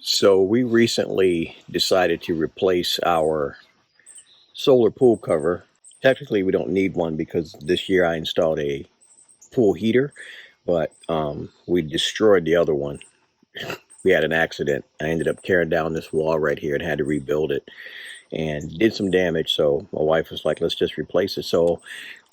So we recently decided to replace our solar pool cover. Technically, we don't need one because this year I installed a pool heater, but we destroyed the other one. We had an accident. I ended up tearing down this wall right here and had to rebuild it and did some damage. So my wife was like, let's just replace it. So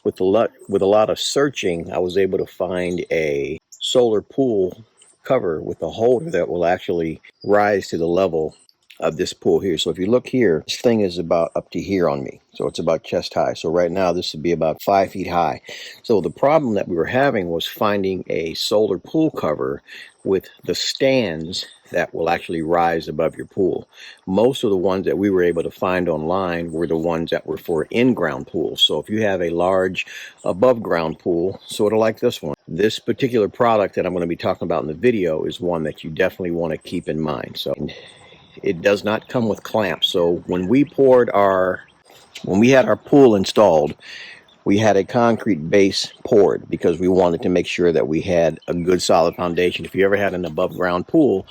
with a lot of searching, I was able to find a solar pool cover with a holder that will actually rise to the level of this pool here. So if you look here, this thing is about up to here on me. So it's about chest high. So right now this would be about 5 feet high. So the problem that we were having was finding a solar pool cover with the stands that will actually rise above your pool. Most of the ones that we were able to find online were the ones that were for in-ground pools. So if you have a large above-ground pool, sort of like this one, this particular product that I'm going to be talking about in the video is one that you definitely want to keep in mind. So it does not come with clamps. So when we had our pool installed, we had a concrete base poured because we wanted to make sure that we had a good solid foundation. If you ever had an above ground pool,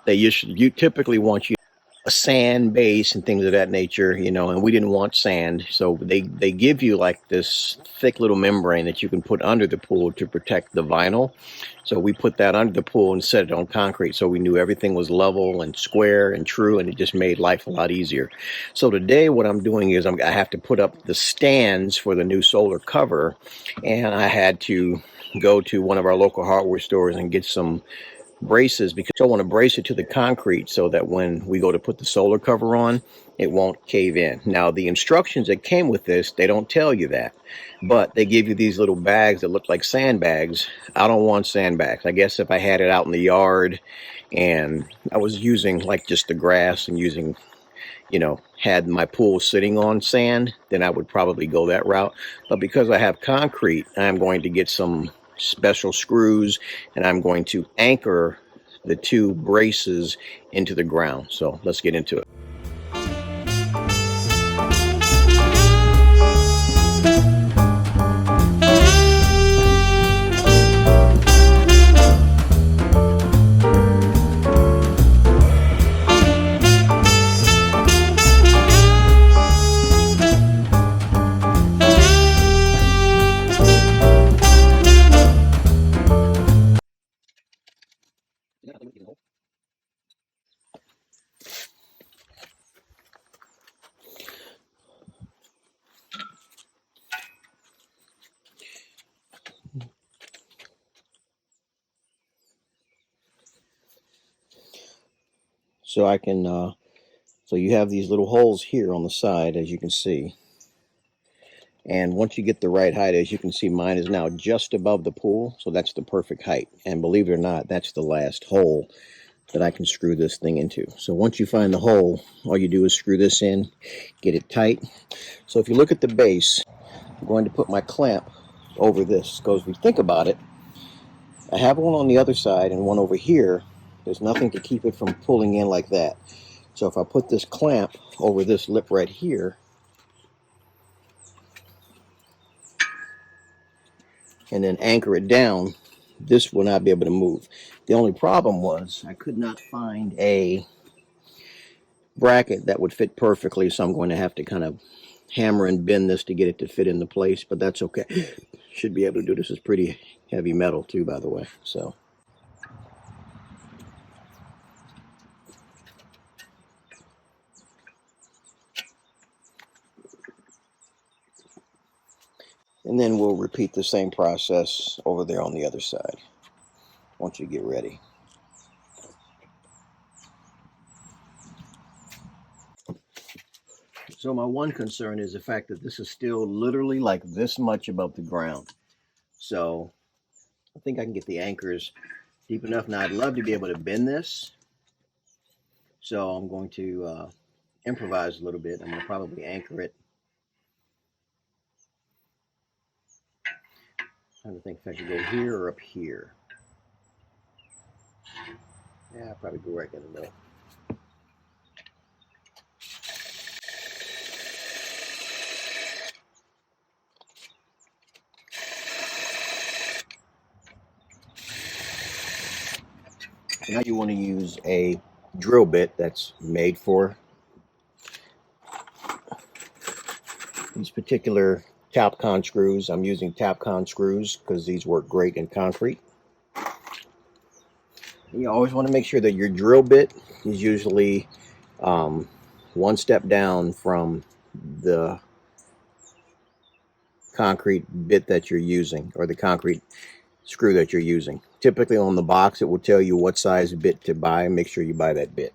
you typically want a sand base and things of that nature, and we didn't want sand. So they give you like this thick little membrane that you can put under the pool to protect the vinyl. So we put that under the pool and set it on concrete so we knew everything was level and square and true, and it just made life a lot easier. So today what I'm doing is I have to put up the stands for the new solar cover, and I had to go to one of our local hardware stores and get some braces because I want to brace it to the concrete so that when we go to put the solar cover on, it won't cave in. Now, the instructions that came with this, they don't tell you that, but they give you these little bags that look like sandbags. I don't want sandbags. I guess if I had it out in the yard and I was using like just the grass and had my pool sitting on sand, then I would probably go that route. But because I have concrete, I'm going to get some special screws and I'm going to anchor the two braces into the ground. So let's get into it. So so you have these little holes here on the side, as you can see. And once you get the right height, as you can see, mine is now just above the pool. So that's the perfect height. And believe it or not, that's the last hole that I can screw this thing into. So once you find the hole, all you do is screw this in, get it tight. So if you look at the base, I'm going to put my clamp over this, because if you think about it, I have one on the other side and one over here. There's nothing to keep it from pulling in like that. So if I put this clamp over this lip right here, and then anchor it down, this will not be able to move. The only problem was I could not find a bracket that would fit perfectly, so I'm going to have to kind of hammer and bend this to get it to fit into place, but that's okay. Should be able to do this. Is pretty heavy metal too, by the way. So and then we'll repeat the same process over there on the other side once you get ready. So my one concern is the fact that this is still literally like this much above the ground. So I think I can get the anchors deep enough. Now I'd love to be able to bend this. So I'm going to improvise a little bit. I'm going to probably anchor it. I'm trying to think if I should go here or up here. Yeah, I'll probably go right in the middle. Now you want to use a drill bit that's made for these particular Tapcon screws. I'm using Tapcon screws because these work great in concrete. You always want to make sure that your drill bit is usually one step down from the concrete bit that you're using, or the concrete screw that you're using. Typically on the box it will tell you what size bit to buy. Make sure you buy that bit.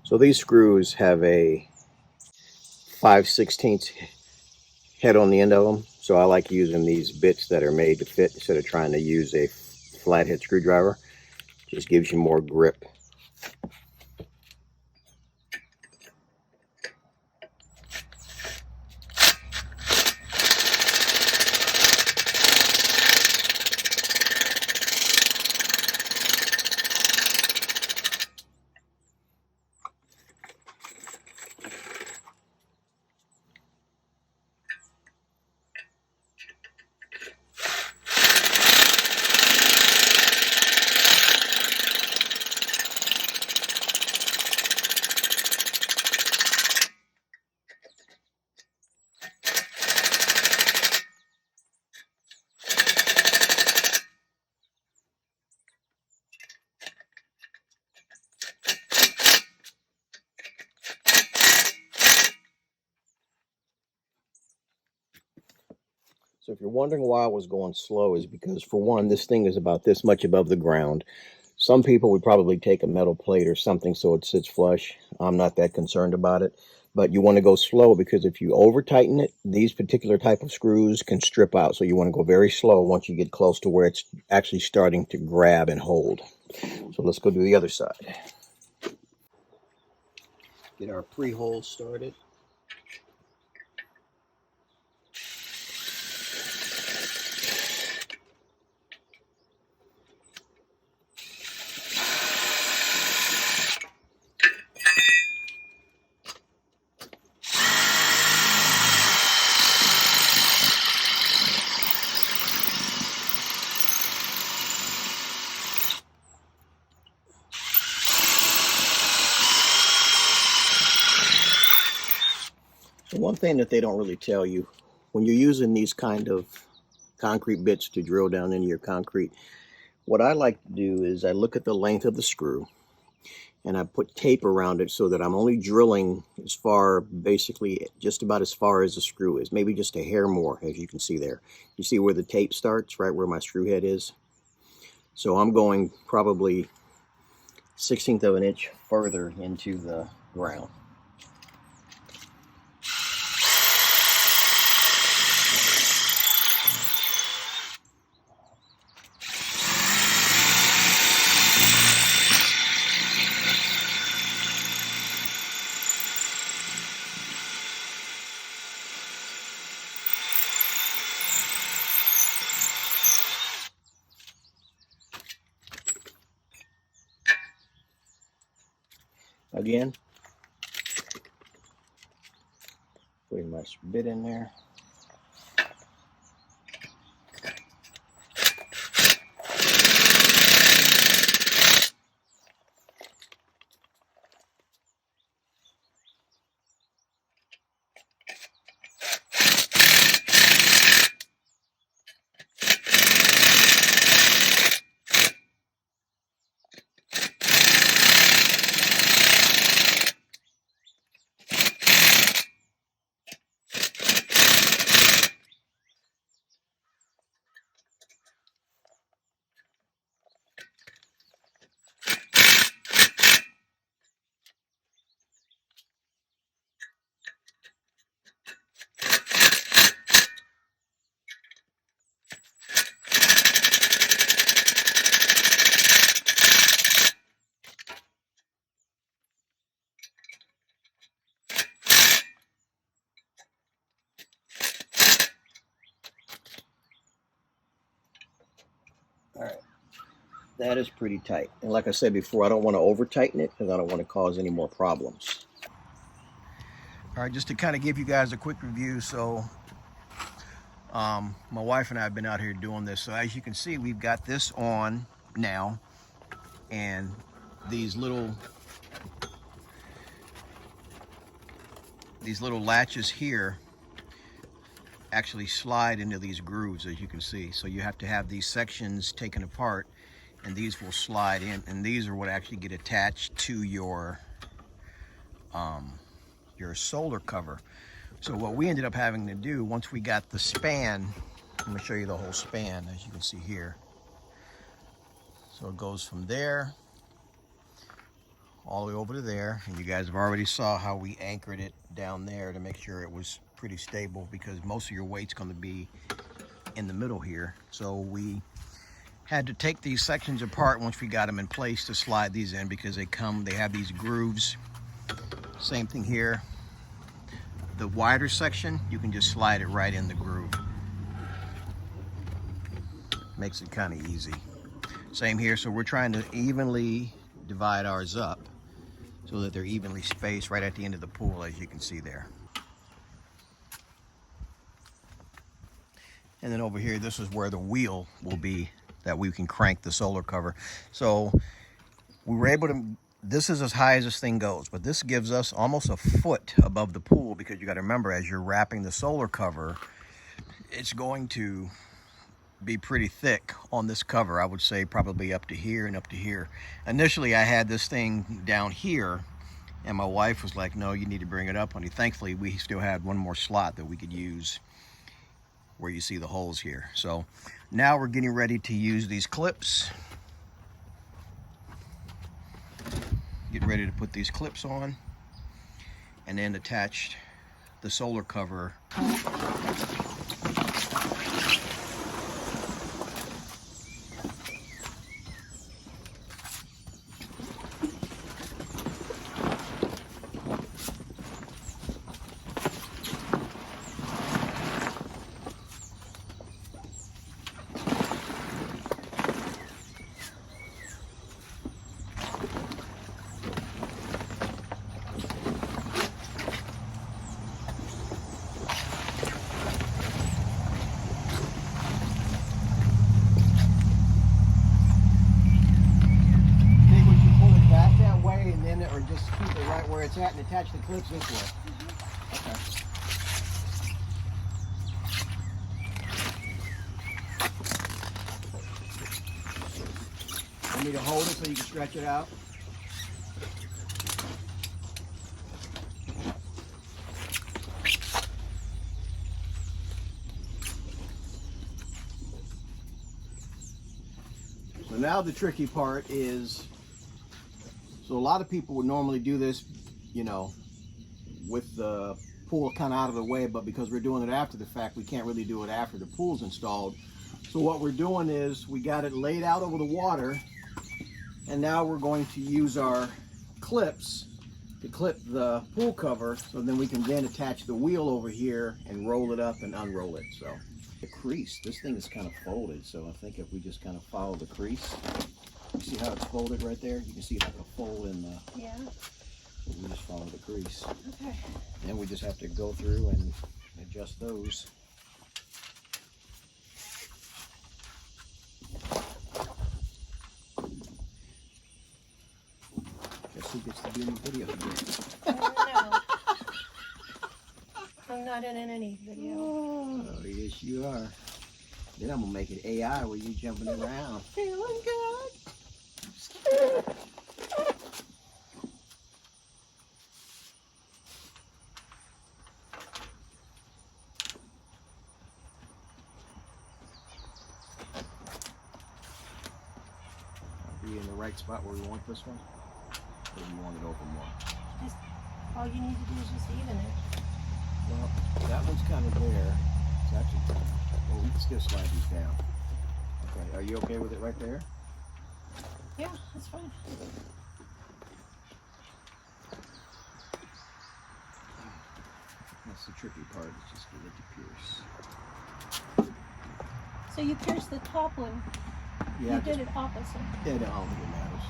So these screws have a 5/16 head on the end of them. So I like using these bits that are made to fit instead of trying to use a flathead screwdriver. Just gives you more grip. So if you're wondering why I was going slow, is because, for one, this thing is about this much above the ground. Some people would probably take a metal plate or something so it sits flush. I'm not that concerned about it. But you want to go slow, because if you over tighten it, these particular type of screws can strip out. So you want to go very slow once you get close to where it's actually starting to grab and hold. So let's go do the other side. Get our pre-hole started. So one thing that they don't really tell you, when you're using these kind of concrete bits to drill down into your concrete, what I like to do is I look at the length of the screw and I put tape around it so that I'm only drilling as far, basically just about as far as the screw is, maybe just a hair more, as you can see there. You see where the tape starts, right where my screw head is? So I'm going probably 1/16 of an inch further into the ground. Again, putting my bit in there. That is pretty tight. And like I said before, I don't want to over tighten it because I don't want to cause any more problems. All right, just to kind of give you guys a quick review. So my wife and I have been out here doing this. So as you can see, we've got this on now, and these little latches here actually slide into these grooves, as you can see. So you have to have these sections taken apart, and these will slide in, and these are what actually get attached to your solar cover. So what we ended up having to do, once we got the span, I'm going to show you the whole span, as you can see here. So it goes from there all the way over to there, and you guys have already saw how we anchored it down there to make sure it was pretty stable, because most of your weight's going to be in the middle here. So we had to take these sections apart once we got them in place to slide these in, because they have these grooves. Same thing here. The wider section, you can just slide it right in the groove. Makes it kind of easy. Same here, so we're trying to evenly divide ours up so that they're evenly spaced right at the end of the pool, as you can see there. And then over here, this is where the wheel will be that we can crank the solar cover. So we were able to, this is as high as this thing goes, but this gives us almost a foot above the pool, because you got to remember, as you're wrapping the solar cover, it's going to be pretty thick on this cover. I would say probably up to here and up to here. Initially, I had this thing down here, and my wife was like, no, you need to bring it up, honey. Thankfully, we still had one more slot that we could use where you see the holes here. So now we're getting ready to use these clips. Get ready to put these clips on and then attach the solar cover. Or just keep it right where it's at and attach the clips this way. Okay. You need to hold it so you can stretch it out. So now the tricky part is, so a lot of people would normally do this, you know, with the pool kind of out of the way, but because we're doing it after the fact, we can't really do it after the pool's installed. So what we're doing is we got it laid out over the water, and now we're going to use our clips to clip the pool cover, so then we can then attach the wheel over here and roll it up and unroll it. So the crease, this thing is kind of folded, so I think if we just kind of follow the crease, you see how it's folded right there? You can see like a fold in the... Yeah. So we just follow the crease. Okay. Then we just have to go through and adjust those. Guess who gets to be in the video here? I don't know. I'm not in any video. Oh, yes you are. Then I'm going to make it AI where you jumping around. Feeling good. Are we in the right spot where we want this one? Or do you want it open more? Just, all you need to do is just even it. Well, that one's kind of there. It's actually, well, we can still slide these down. Okay, are you okay with it right there? Yeah, that's fine. That's the tricky part, is just to let you pierce. So you pierce the top one Yeah, you did it opposite. Yeah, I don't think it matters.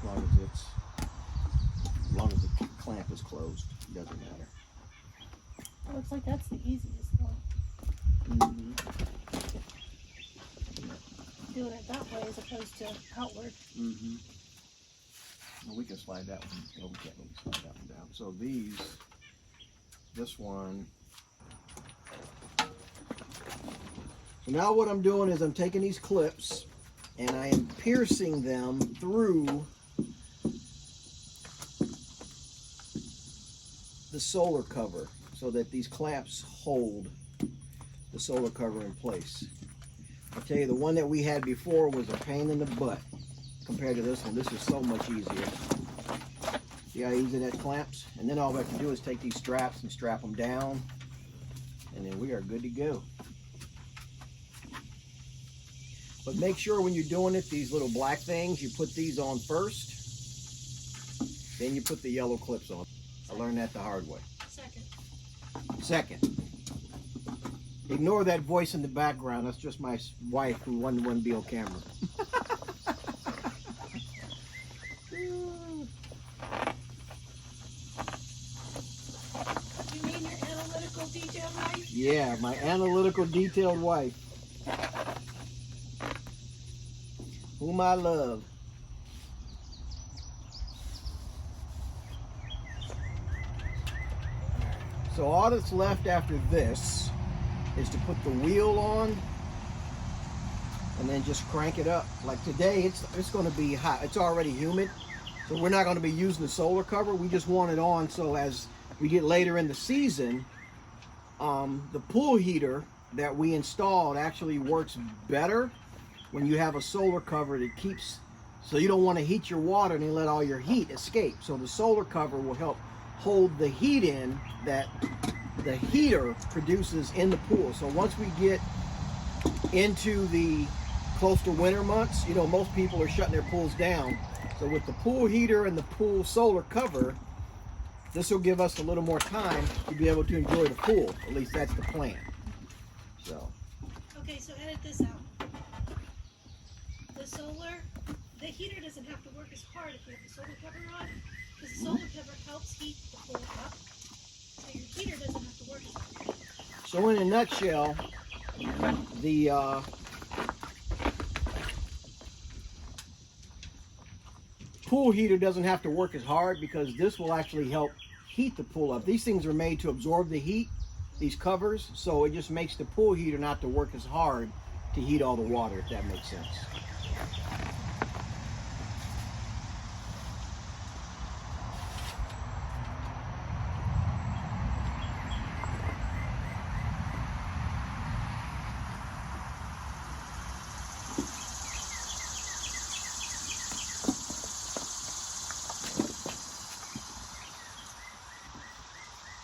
As long as the clamp is closed, it doesn't matter. It looks like that's the easiest though. Mm-hmm. Doing it that way as opposed to outward. Mm-hmm. Well, we can slide that one. Well, we can't really slide that one down. So this one. So now what I'm doing is I'm taking these clips and I am piercing them through the solar cover so that these clamps hold the solar cover in place. I'll tell you, the one that we had before was a pain in the butt compared to this one. This is so much easier. See how easy that clamps? And then all we have to do is take these straps and strap them down, and then we are good to go. But make sure when you're doing it, these little black things, you put these on first, then you put the yellow clips on. I learned that the hard way. Second. Ignore that voice in the background. That's just my wife who wouldn't want to be on camera. You mean your analytical detailed wife? Yeah, my analytical detailed wife. Whom I love. So all that's left after this is to put the wheel on and then just crank it up. Like today, it's going to be hot. It's already humid, so we're not going to be using the solar cover. We just want it on so as we get later in the season, the pool heater that we installed actually works better when you have a solar cover that keeps, so you don't want to heat your water and then let all your heat escape. So the solar cover will help hold the heat in that the heater produces in the pool. So once we get into the close to winter months, you know, most people are shutting their pools down. So with the pool heater and the pool solar cover, this will give us a little more time to be able to enjoy the pool. At least that's the plan. So. Okay, so edit this out. The heater doesn't have to work as hard if you have the solar cover on, because the solar cover helps heat the pool up. So your heater doesn't have to work as hard. So in a nutshell, the pool heater doesn't have to work as hard because this will actually help heat the pool up. These things are made to absorb the heat, these covers, so it just makes the pool heater not to work as hard to heat all the water, if that makes sense.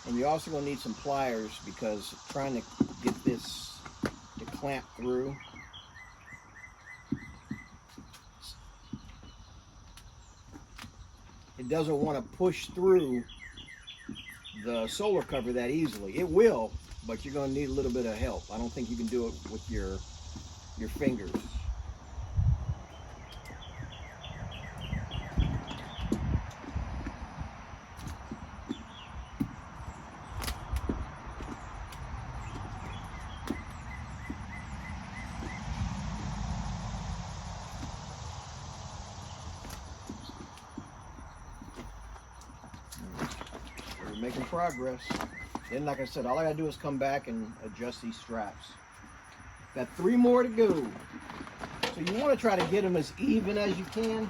And you're also going to need some pliers because trying to get this to clamp through, it doesn't want to push through the solar cover that easily. It will, but you're going to need a little bit of help. I don't think you can do it with your fingers. We're making progress. Then, like I said, all I gotta do is come back and adjust these straps. Got 3 more to go. So you want to try to get them as even as you can,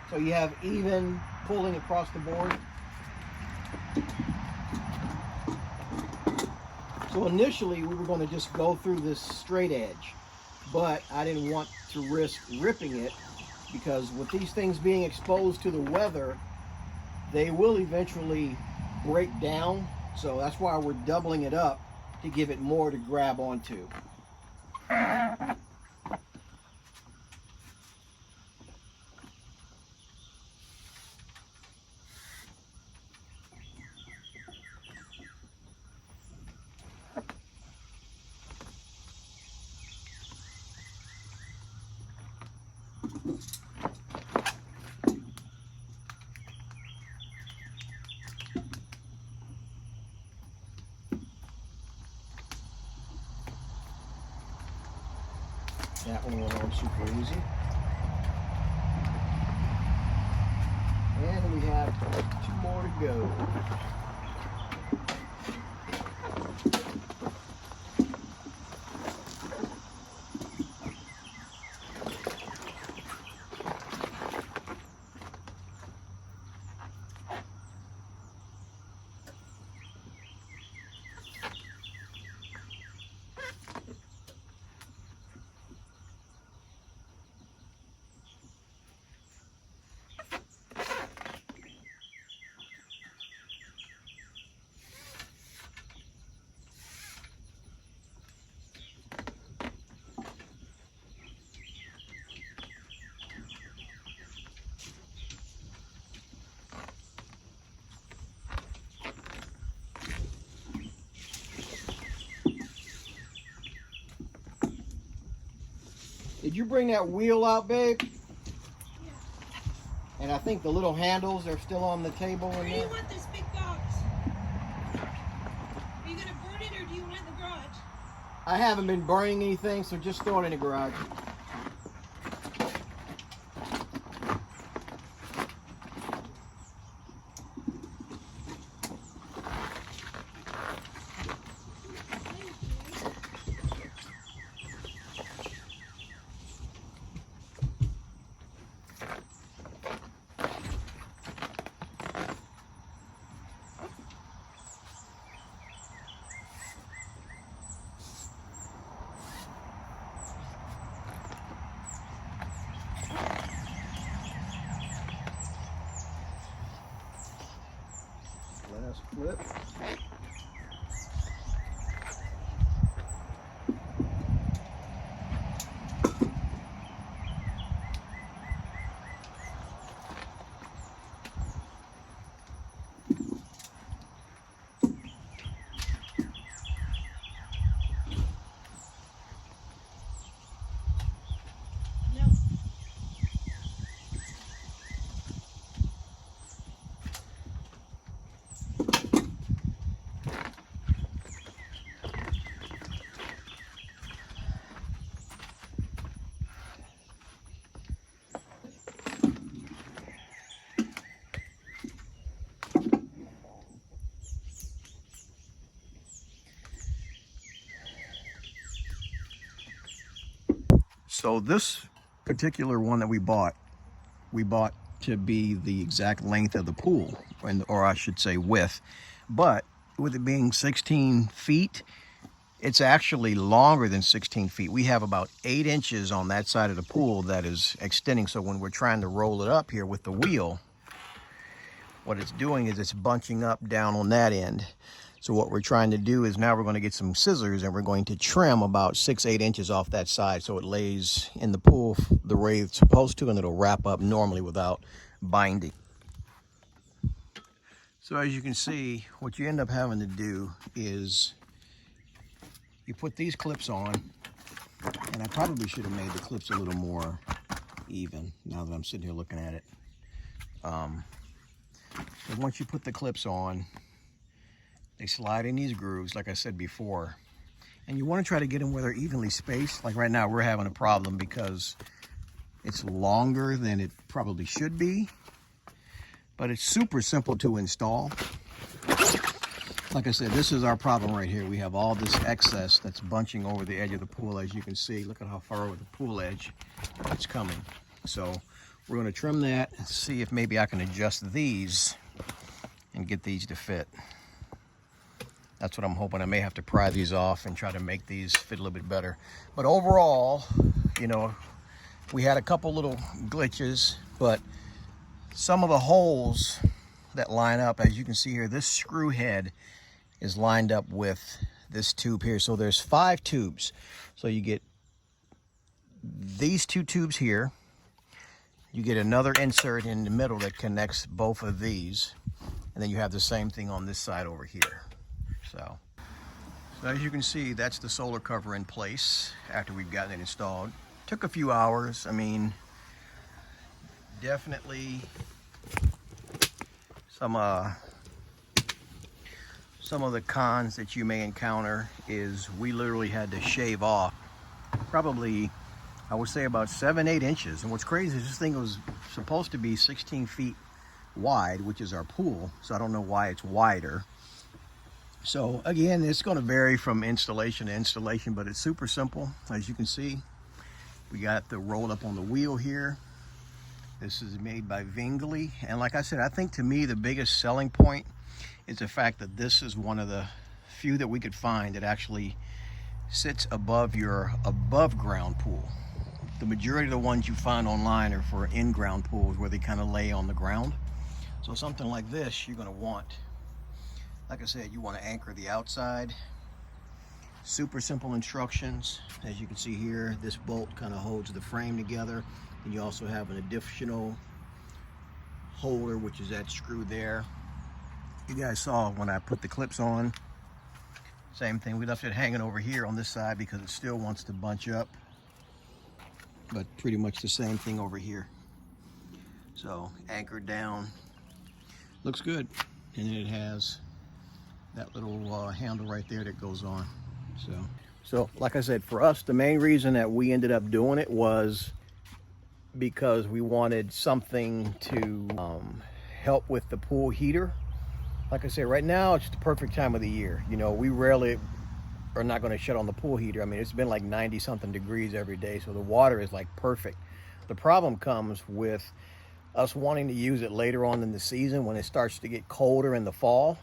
so you have even pulling across the board. So initially we were going to just go through this straight edge, but I didn't want to risk ripping it because with these things being exposed to the weather, they will eventually break down. So that's why we're doubling it up to give it more to grab onto. That one went on super easy. And we have 2 more to go. Did you bring that wheel out, babe? Yeah. And I think the little handles are still on the table in Where do there. you want this big box? Are you going to burn it or do you want it in the garage? I haven't been burning anything, so just throw it in the garage. Last flip. No. So this particular one that we bought to be the exact length of the pool, or I should say width. But with it being 16 feet, it's actually longer than 16 feet. We have about 8 inches on that side of the pool that is extending. So when we're trying to roll it up here with the wheel, what it's doing is it's bunching up down on that end. So what we're trying to do is now we're going to get some scissors and we're going to trim about 6-8 inches off that side so it lays in the pool the way it's supposed to, and it'll wrap up normally without binding. So as you can see, what you end up having to do is you put these clips on, and I probably should have made the clips a little more even now that I'm sitting here looking at it. But once you put the clips on, they slide in these grooves, like I said before. And you want to try to get them where they're evenly spaced. Like right now, we're having a problem because it's longer than it probably should be. But it's super simple to install. Like I said, this is our problem right here. We have all this excess that's bunching over the edge of the pool, as you can see. Look at how far over the pool edge it's coming. So we're going to trim that and see if maybe I can adjust these and get these to fit. That's what I'm hoping. I may have to pry these off and try to make these fit a little bit better. But overall, you know, we had a couple little glitches, but some of the holes that line up, as you can see here, this screw head is lined up with this tube here. So there's 5 tubes. So you get these 2 tubes here. You get another insert in the middle that connects both of these. And then you have the same thing on this side over here. So as you can see, that's the solar cover in place after we've gotten it installed. Took a few hours. I mean, definitely some of the cons that you may encounter is we literally had to shave off probably I would say about 7-8 inches. And what's crazy is this thing was supposed to be 16 feet wide, which is our pool, so I don't know why it's wider. So again, it's going to vary from installation to installation, but it's super simple. As you can see, we got the roll up on the wheel here. This is made by VINGLI, and like I said, I think to me the biggest selling point is the fact that this is one of the few that we could find that actually sits above your above ground pool. The majority of the ones you find online are for in-ground pools where they kind of lay on the ground. So something like this, you're going to want, like I said, you want to anchor the outside. Super simple instructions. As you can see here, this bolt kind of holds the frame together. And you also have an additional holder, which is that screw there. You guys saw when I put the clips on. Same thing, we left it hanging over here on this side because it still wants to bunch up. But pretty much the same thing over here. So anchored down. Looks good. And then it has that little handle right there that goes on. So like I said, for us, the main reason that we ended up doing it was because we wanted something to help with the pool heater. Like I said, right now it's the perfect time of the year. You know, we rarely are not going to shut on the pool heater. I mean, it's been like 90 something degrees every day, so the water is like perfect. The problem comes with us wanting to use it later on in the season when it starts to get colder in the fall,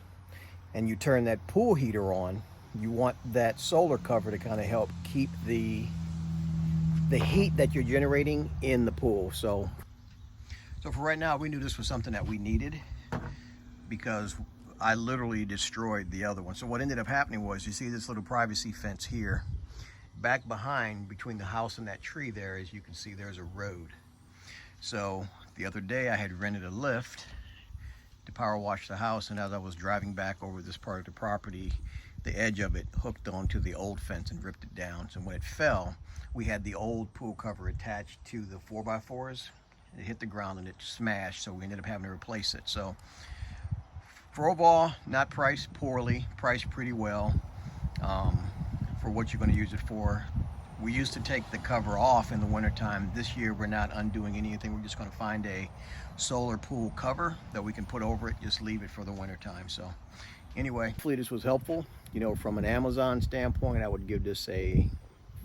and you turn that pool heater on. You want that solar cover to kind of help keep the heat that you're generating in the pool. So for right now, we knew this was something that we needed because I literally destroyed the other one. So what ended up happening was, you see this little privacy fence here. Back behind, between the house and that tree there, as you can see, there's a road. So the other day I had rented a lift to power wash the house, and as I was driving back over this part of the property, the edge of it hooked onto the old fence and ripped it down. So when it fell, we had the old pool cover attached to the 4x4s. It hit the ground and it smashed, so we ended up having to replace it. So for overall, not priced poorly, priced pretty well for what you're going to use it for. We used to take the cover off in the wintertime. This year we're not undoing anything. We're just going to find a solar pool cover that we can put over it, just leave it for the wintertime. So anyway, hopefully this was helpful. You know, from an Amazon standpoint, I would give this a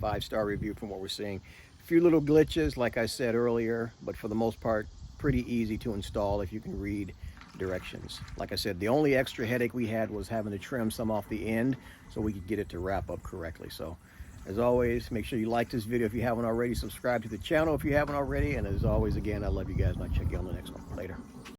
5-star review from what we're seeing. A few little glitches, like I said earlier, but for the most part, pretty easy to install if you can read directions. Like I said, the only extra headache we had was having to trim some off the end so we could get it to wrap up correctly. So as always, make sure you like this video if you haven't already, subscribe to the channel if you haven't already, and as always, again, I love you guys, and I'll check you on the next one.